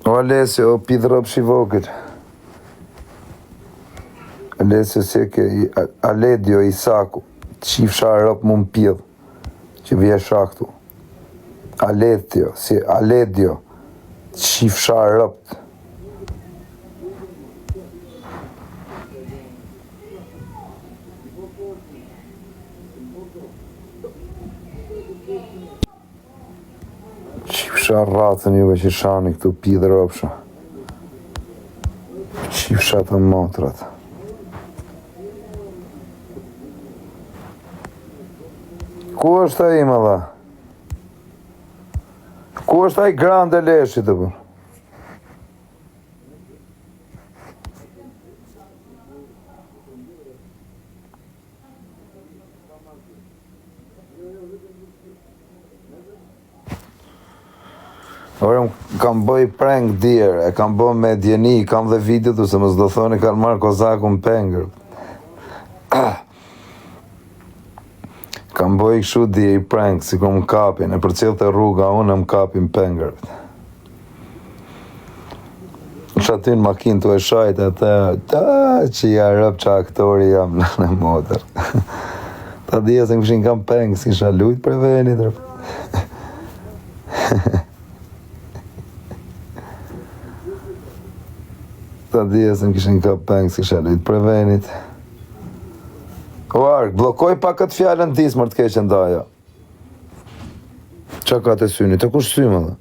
O Alessio, o pidrop shivokit. Alessio si ke Aledio Isaku. Qifsha rëp më mpidh. Që vje shaktu. Aledio, si Aledio. Qifsha rëpt. Qifsha ratën juve që shani këtu pidropsha. Qifsha të motrat. Ku është ai më dha? Ku është ai grande leshi të për? Ore, kam bëj prank djerë, e kam bëj me djeni, kam dhe video të se më s'do thoni kanë marrë kozakun pengër. Kam bëj këshu dje i prank, si ku më kapin, e për cilë të rruga unë më kapin pengër. Që aty në makinë të e shajt, që ja rëp që aktori jam në motër. Ta dhja se më këshin kam peng, si isha lujt për venit. Ta dhja se më këshin kam peng, si isha lujt për venit. O Ark, blokoj pak këtë fjallën dismër të keqen daja. Qa ka të syni, të kush sy më dhe?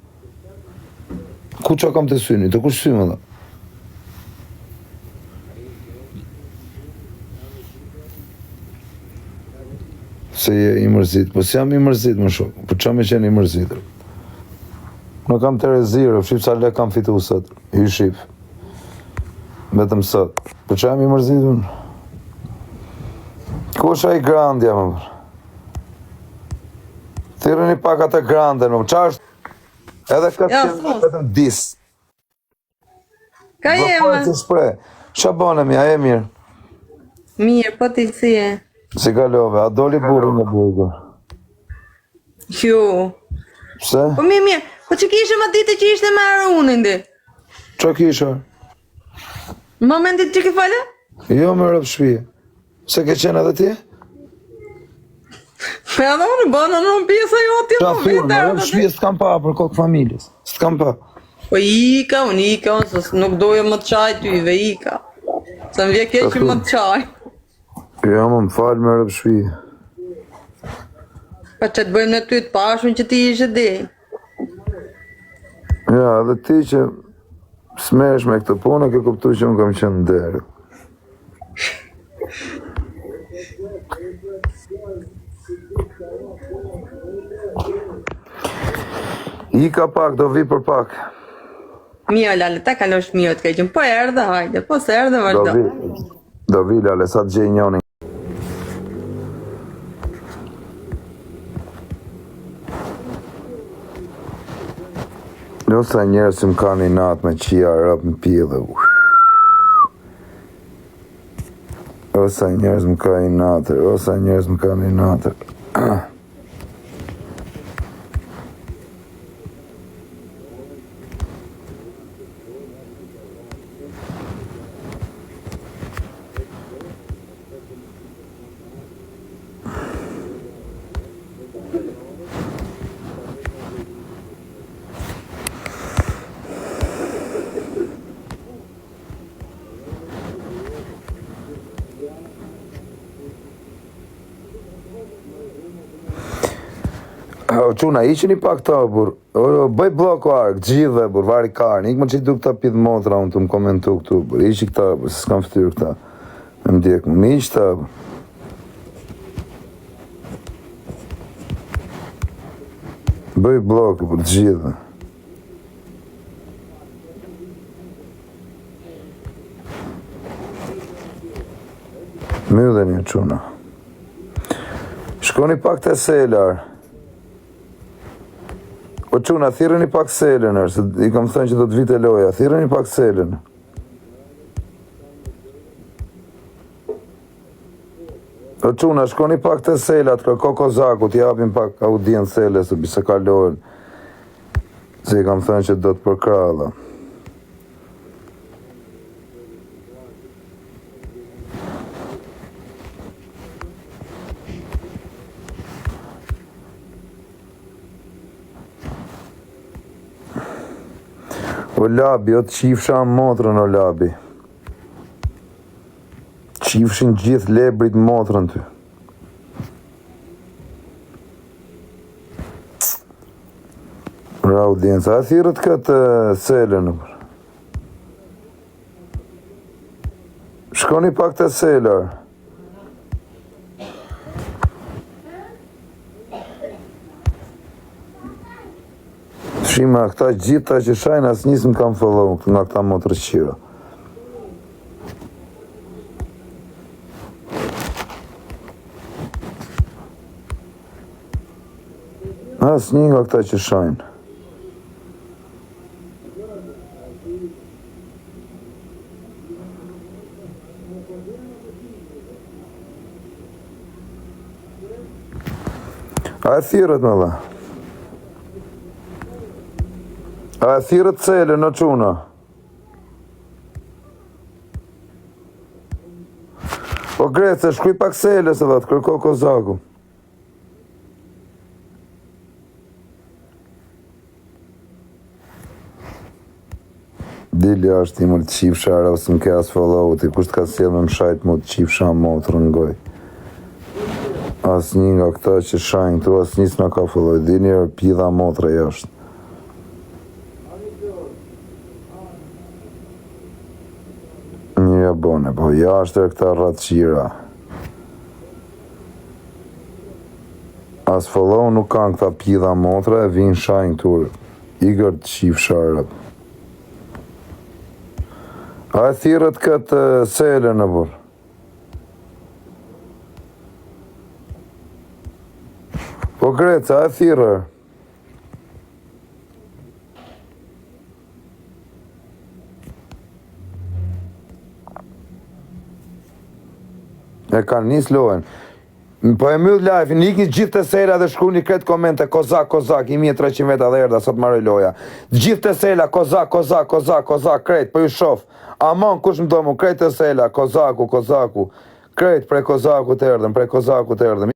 Ku qa kam të syni, të kush sy më dhe? Se je i mërzit, po si jam i mërzit më shumë, po qa me qenë i mërzit? Në kam të rezirë, shqip sa le kam fitu sot, i shqip. Betëm sot, po qa jam i mërzit unë? Ku është ai grandja më bërë? Thirën i pak atë grandën më bërë, qa është? Edhe këtë që vetëm dis. Ka jema? Qa bone mi, a e mirë? Mirë, po ti si e? Si kalove, a doli burri në burgur? Jo. Pse? Po mirë, po që kishe më ditë që ishte me Arunin di? Qa kishe? Në momentit që ki fale? Jo me rëpë shpije. Se ke qenë edhe ti? Me edhe unë bënë në pjesë jo t'jo Qa thurë, me rëpë shpije s'kam pa për kokë familjes. S'kam pa. Po unë ika, se nuk doje më të qaj tyve, ika. Se më vje keqë më të qaj. Jo më falë me rëpë shpije. Pa që të bëjmë në ty të pashun që ti ishe di. Ja, edhe ti që smesh me këtë punë, ke kuptu që më kam qenë ndërë. Ika pak, do vi për pak. Mio, Lale, ta kalosh Mio të keqën. Po erdhe, hajde, po se erdhe vazhdo. Do vi, Lale, sa të gjej njoni. Jo sa njerës që më ka një natë me qia rëp në pile. O sa njerës më ka një natër, o sa njerës më ka një natër. O quna, iqë një pak ta, bur. Bëj bloko Ark, gjithë, bur, vari karnë. Ikë më që i du këta pidhë motra, unë të më komentu këtu, bur. Iqë këta, bur, se s'kam ftyrë këta. Me më djekë, më iqë ta, bur. Bëj bloko, bur, gjithë. Mydhe një quna. Shkoni pak të selar. O quna, thirën i pak selen, se i kam thënë që do të vite loja, thirën i pak selen. O quna, shkoni pak të selat, kërko kozaku, t'i japin pak audien sele, se bise kalohen. Se i kam thënë që do të përkralla. O labi, o të qifsha motrën o labi. Qifshin gjithë lebrit motrën ty. Ra audienca, a thirët këtë selën. Shkoni pak të selar. Shima, këta gjitha që shajnë asë njësë më kam follow nga këta motrës qira. Asë një nga këta që shajnë. A e thirët me dha? A e thirët cele në quna? O Grece, shkuj pak cele se dhe të kërko kozaku. Dili është i mërë të qifë shara ose në ke asë follow, ti kusht ka sjellë me më shajt mu të qifë shara motrën në goj. Asë një nga këta që shajnë këtu, asë njës në ka follow, di njerë pjidha motrë jashtë. Një bone, po jashtë e këta rratëqira. Asë follow nuk kanë këta pjidha motrë e vinë shajnë këtu, igër të qifë shara. A e thirët këtë sele në burë? Po Greca, a e thirër? E kanë njës lojen. Po e myllë live, një ikni gjithë të sela dhe shkru një kretë komente, kozak, 1300 veta dhe erda, sot marrë loja. Gjithë të sela, kozak, kretë, po ju shofë. Amon, kush më do mu, kretë të sela, kozaku, kretë prej kozaku të erdhëm,